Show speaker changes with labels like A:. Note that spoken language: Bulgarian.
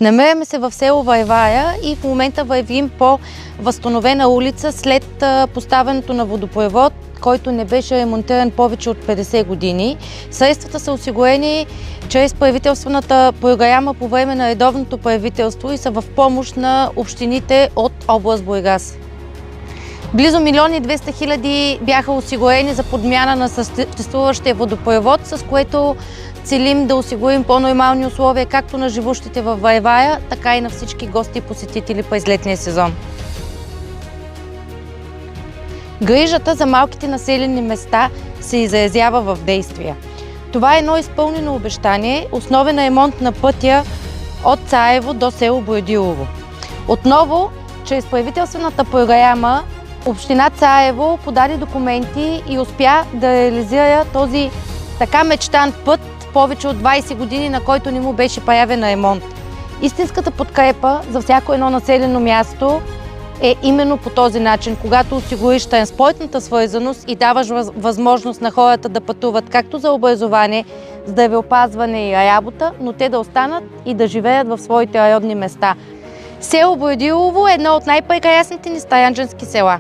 A: Намираме се в село Вайвая и в момента вървим по възстановена улица след поставянето на водопровод, който не беше ремонтиран повече от 50 години. Средствата са осигурени чрез правителствената програма по време на редовното правителство и са в помощ на общините от област Бургас. Близо 1 200 000 бяха осигурени за подмяна на съществуващия водопровод, с което целим да осигурим по-нормални условия както на живущите във Вайвая, така и на всички гости и посетители през летния сезон. Грижата за малките населени места се изразява в действия. Това е едно изпълнено обещание, основен ремонт на пътя от Царево до село Бродилово. Отново, чрез правителствената програма, община Царево подаде документи и успя да реализира този така мечтан път повече от 20 години, на който не му беше правен ремонт. Истинската подкрепа за всяко едно населено място е именно по този начин, когато осигуриш транспортната свързаност и даваш възможност на хората да пътуват както за образование, здравеопазване и работа, но те да останат и да живеят в своите родни места. Село Бродилово е едно от най-прекрасните ни странджански села.